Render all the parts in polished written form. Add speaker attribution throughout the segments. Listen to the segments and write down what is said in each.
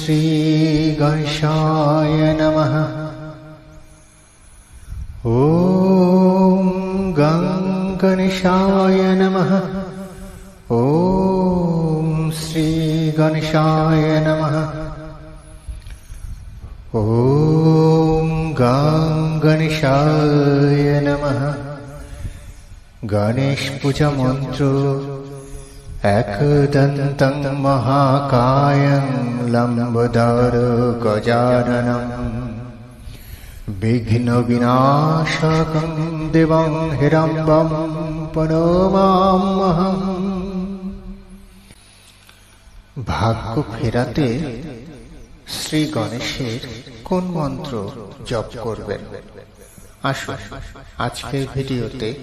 Speaker 1: শ্রী গণেশায় নমঃ। ওম গং গণেশায় নমঃ। ওম শ্রী গণেশায় নমঃ। ওম গং গণেশায় নমঃ। গণেশ পূজা মন্ত্র। একদন্तं মহাকায়ং লম্বোদর গজাননম বিঘ্ন বিনাশকং দেবং হিরম্বম প্রণমাম্যহম। ভাগ্য ফেরাতে শ্রী গণেশের কোন মন্ত্র জপ করবেন? আসুন আজকের ভিডিওতে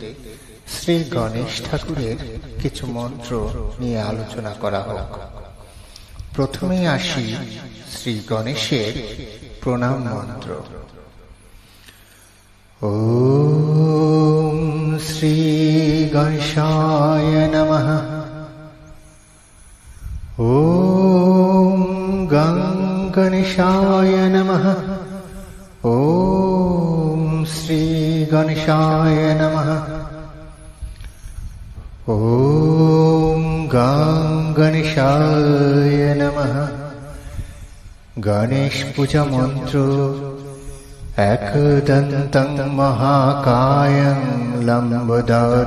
Speaker 1: শ্রী গণেশ ঠাকুরের কিছু মন্ত্র নিয়ে আলোচনা করা হোক। প্রথমেই আসি শ্রী গণেশের প্রণাম মন্ত্র। ওম শ্রী গণেশায় নমঃ। ওম গং গণেশায় নমঃ। ওম শ্রী গণেশায় নমঃ। ওম গং গণেশায় নমঃ। গণেশ পূজা মন্ত্র। একদন্तं মহাকায়ং লম্বোদর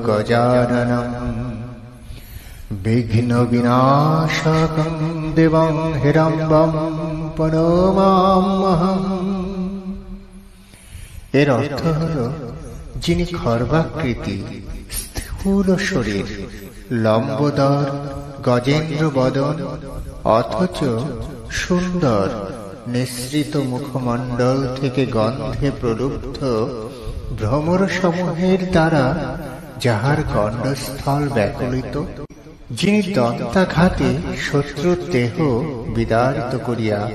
Speaker 1: গজাননম বিঘ্ন বিনাশকং দেবং হিরম্বম প্রণমাম্যহম। এর অর্থ হল, যিনি খর্বাকৃতি, স্থূল শরীর, লম্বোদর, গজেন্দ্র বদন, অথচ সুন্দর নিঃসৃত মুখমণ্ডল থেকে গন্ধে প্রলুব্ধ ভ্রমর সমূহের দ্বারা যাহার গণ্ডস্থল ব্যাকুলিত, যিনি দন্তাঘাতে শত্রুর দেহ বিদারিত করিয়া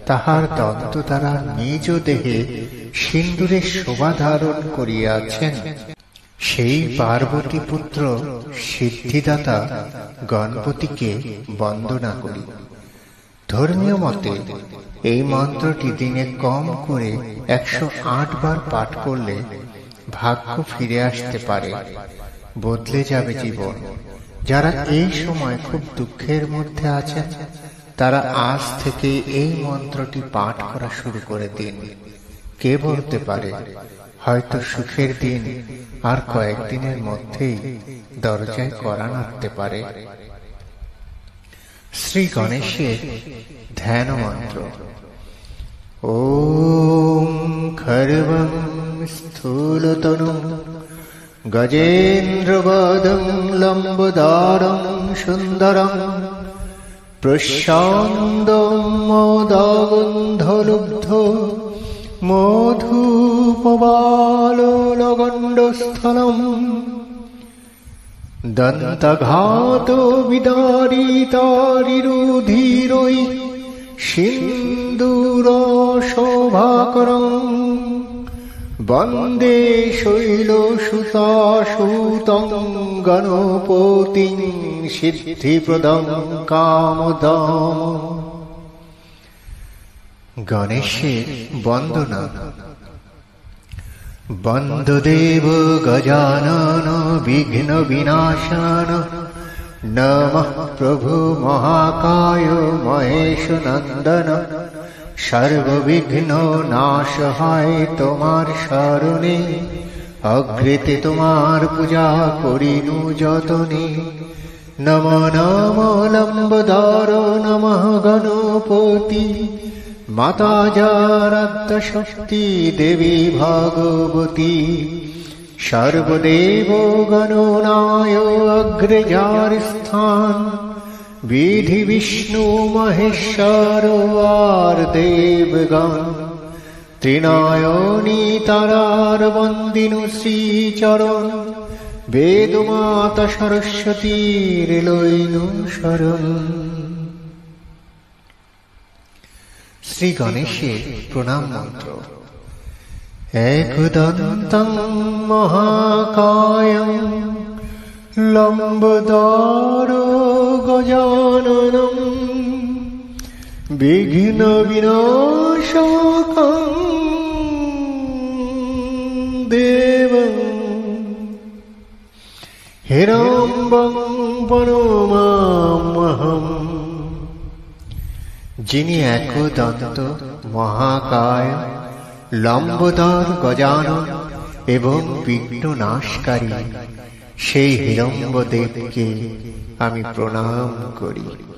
Speaker 1: তাহার দন্ত দ্বারা নিজ দেহে সিন্দুরের শোভা ধারণ করিয়াছেন, সেই পার্বতী পুত্র সিদ্ধিদাতা গণপতিকে বন্দনা করি। ধর্মীয় মতে এই মন্ত্রটি দিনে কম করে 108 বার পাঠ করলে ভাগ্য ফিরে আসতে পারে, বদলে যাবে জীবন। যারা এই সময় খুব দুঃখের মধ্যে আছেন, তারা আজ থেকে এই মন্ত্রটি পাঠ করা শুরু করে দিন। কে বলতে পারে, হয়তো সুখের দিন আর কয়েকদিনের মধ্যেই দরজায় কড়া নাড়তে পারে। শ্রী গণেশের ধ্যান মন্ত্র। ওম খর্বং স্থূলতনুং গজেন্দ্রবদং লম্বোদরং সুন্দরং প্রশান্তং মোদগন্ধলুব্ধ মধুপবালোলগণ্ডস্থলম দন্তঘাত বিদারিতারিরুধিরৈ সিন্দুর শোভাকরং বন্দে শৈলসুতাসুতং গণপতিং সিদ্ধিপ্রদং কামদম। গণেশের বন্দনা। বন্দদেব গজানন বিঘ্ন বিনাশন নমঃ প্রভু মহাকায় মহেশ নন্দন। সর্ববিঘ্ন নাশ হয় তোমার শরণে, অগ্রেতে তোমার পূজা করিনু যতনে। নম নম লম্বোদর নমঃ গণপতি, মাতা যারাদ্য শক্তি দেবী ভগবতী। সর্বদেব গণনায় অগ্রে যার স্থান, বিধি বিষ্ণু মহেশ্বর আর দেবগণ। ত্রিনয়নী তারার বন্দিনু শ্রীচরণ, বেদমাতা সরস্বতীর লইনু শরণ। শ্রী গণেশের প্রণাম মন্ত্র। একদন্तं মহাকায়ং লম্বোদর গজাননম বিঘ্ন বিনাশকং দেবং হিরম্বং পরমামহম। যিনি একদন্ত মহাকায়, লম্বোদর গজানন এবং বিঘ্ন নাশকারী, সেই হিরম্বদেবকে আমি প্রণাম করি।